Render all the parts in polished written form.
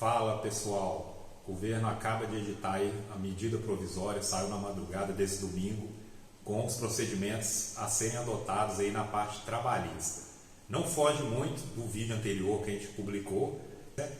Fala pessoal, o governo acaba de editar aí a medida provisória, saiu na madrugada desse domingo, com os procedimentos a serem adotados aí na parte trabalhista. Não foge muito do vídeo anterior que a gente publicou, né?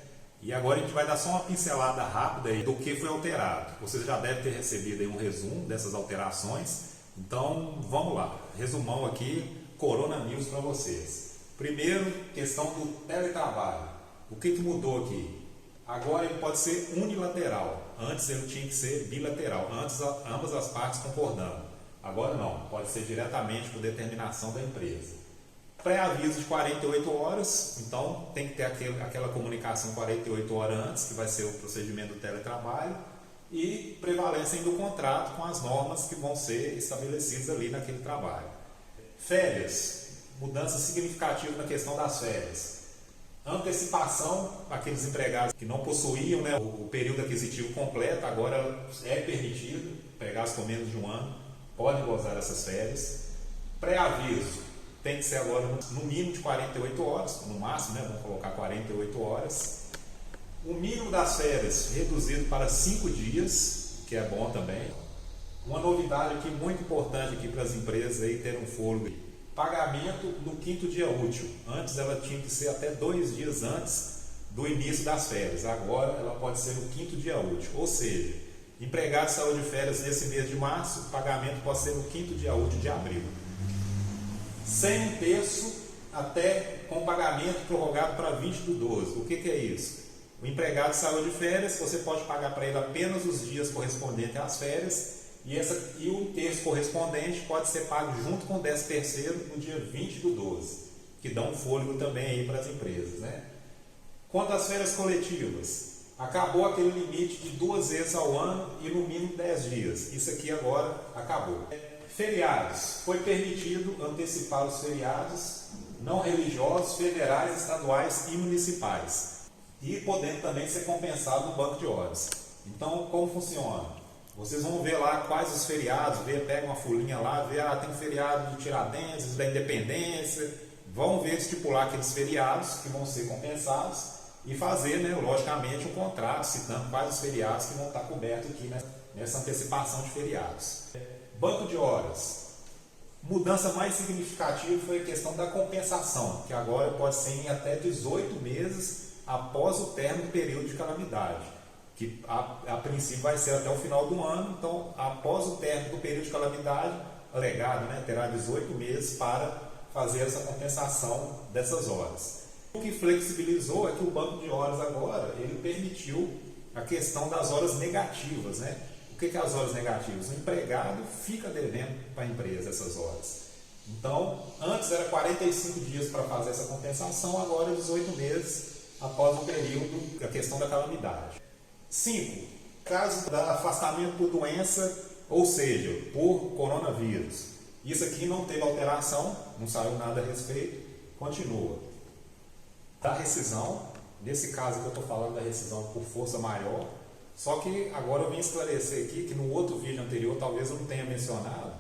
E agora a gente vai dar só uma pincelada rápida aí do que foi alterado. Vocês já devem ter recebido aí um resumo dessas alterações, então vamos lá, resumão aqui, Corona News para vocês. Primeiro, questão do teletrabalho. O que mudou aqui? Agora ele pode ser unilateral, antes ele tinha que ser bilateral, antes ambas as partes concordando. Agora não, pode ser diretamente por determinação da empresa. Pré-aviso de 48 horas, então tem que ter aquela comunicação 48 horas antes, que vai ser o procedimento do teletrabalho, e prevalência do contrato com as normas que vão ser estabelecidas ali naquele trabalho. Férias, mudança significativa na questão das férias. Antecipação, aqueles empregados que não possuíam, né, o período aquisitivo completo, agora é permitido, empregados com menos de um ano podem gozar dessas férias. Pré-aviso, tem que ser agora no mínimo de 48 horas, no máximo, né, vamos colocar 48 horas. O mínimo das férias reduzido para 5 dias, que é bom também. Uma novidade aqui muito importante aqui para as empresas aí ter um fôlego. Pagamento no 5º dia útil. Antes ela tinha que ser até 2 dias antes do início das férias. Agora ela pode ser no 5º dia útil. Ou seja, empregado saiu de férias nesse mês de março, o pagamento pode ser no 5º dia útil de abril. Sem um terço até com pagamento prorrogado para 20/12. O que é isso? O empregado saiu de férias, você pode pagar para ele apenas os dias correspondentes às férias. E o terço correspondente pode ser pago junto com o 13º no dia 20/12, que dá um fôlego também aí para as empresas, né? Quanto às férias coletivas, acabou aquele limite de 2 vezes ao ano e no mínimo 10 dias. Isso aqui agora acabou. Feriados, foi permitido antecipar os feriados não religiosos, federais, estaduais e municipais. E podendo também ser compensado no banco de horas. Então, como funciona? Vocês vão ver lá quais os feriados, pega uma folhinha lá, vê, tem feriado de Tiradentes, da Independência, vão ver, estipular aqueles feriados que vão ser compensados e fazer, né, logicamente, um contrato citando quais os feriados que vão estar cobertos aqui, né, nessa antecipação de feriados. Banco de horas. Mudança mais significativa foi a questão da compensação, que agora pode ser em até 18 meses após o término do período de calamidade, que a princípio vai ser até o final do ano. Então, após o término do período de calamidade, alegado, né, terá 18 meses para fazer essa compensação dessas horas. O que flexibilizou é que o banco de horas agora, ele permitiu a questão das horas negativas, né? O que é as horas negativas? O empregado fica devendo para a empresa essas horas. Então, antes era 45 dias para fazer essa compensação, agora é 18 meses após o período, a questão da calamidade. 5. Caso de afastamento por doença, ou seja, por coronavírus. Isso aqui não teve alteração, não saiu nada a respeito, continua. Da rescisão, nesse caso que eu estou falando da rescisão por força maior, só que agora eu vim esclarecer aqui, que no outro vídeo anterior talvez eu não tenha mencionado,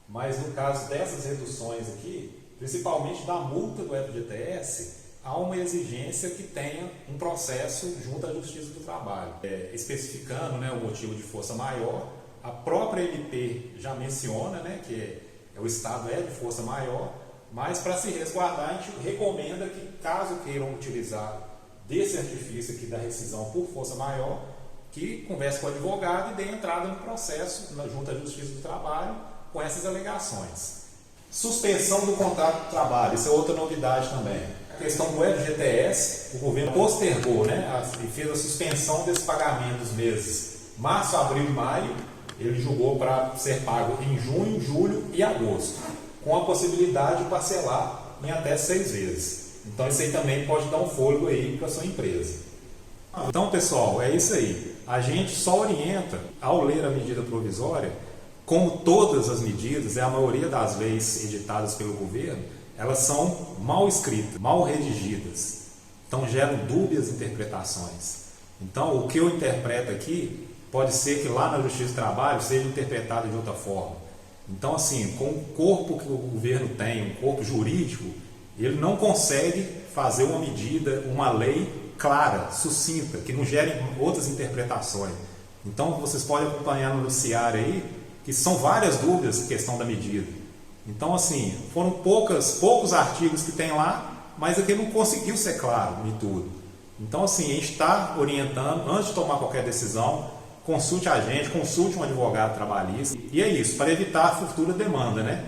mas no caso dessas reduções aqui, principalmente da multa do FGTS, há uma exigência que tenha um processo junto à Justiça do Trabalho. Especificando, né, o motivo de força maior, a própria MP já menciona, né, que o Estado é de força maior, mas para se resguardar a gente recomenda que, caso queiram utilizar desse artifício aqui da rescisão por força maior, que converse com o advogado e dê entrada no processo junto à Justiça do Trabalho com essas alegações. Suspensão do contrato de trabalho, isso é outra novidade também. A questão do FGTS, o governo postergou, né, e fez a suspensão desse pagamento dos meses março, abril e maio. Ele julgou para ser pago em junho, julho e agosto, com a possibilidade de parcelar em até 6 vezes. Então isso aí também pode dar um fôlego aí para a sua empresa. Então, pessoal, é isso aí. A gente só orienta, ao ler a medida provisória, como todas as medidas, a maioria das leis editadas pelo governo, elas são mal escritas, mal redigidas. Então geram dúbias interpretações. Então o que eu interpreto aqui, pode ser que lá na Justiça do Trabalho seja interpretado de outra forma. Então assim, com o corpo que o governo tem, um corpo jurídico, ele não consegue fazer uma medida, uma lei clara, sucinta, que não gere outras interpretações. Então vocês podem acompanhar no noticiário aí, que são várias dúvidas em questão da medida. Então assim, foram poucos artigos que tem lá, mas aqui não conseguiu ser claro em tudo. Então assim, a gente está orientando, antes de tomar qualquer decisão, consulte a gente, consulte um advogado trabalhista. E é isso, para evitar a futura demanda, né?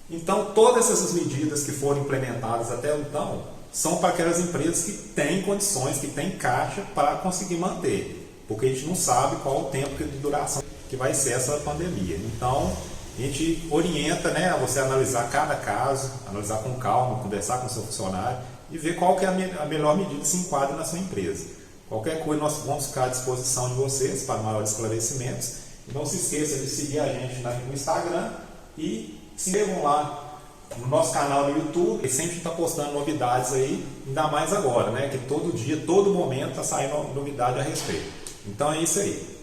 Então todas essas medidas que foram implementadas até então, são para aquelas empresas que têm condições, que têm caixa para conseguir manter. Porque a gente não sabe qual o tempo de duração que vai ser essa pandemia. Então, a gente orienta, né, a você analisar cada caso, analisar com calma, conversar com o seu funcionário e ver qual que é a melhor medida que se enquadra na sua empresa. Qualquer coisa, nós vamos ficar à disposição de vocês para maiores esclarecimentos. E não se esqueça de seguir a gente no Instagram e se inscrevam lá no nosso canal no YouTube, que sempre está postando novidades aí, ainda mais agora, né? Que todo dia, todo momento está saindo novidade a respeito. Então é isso aí.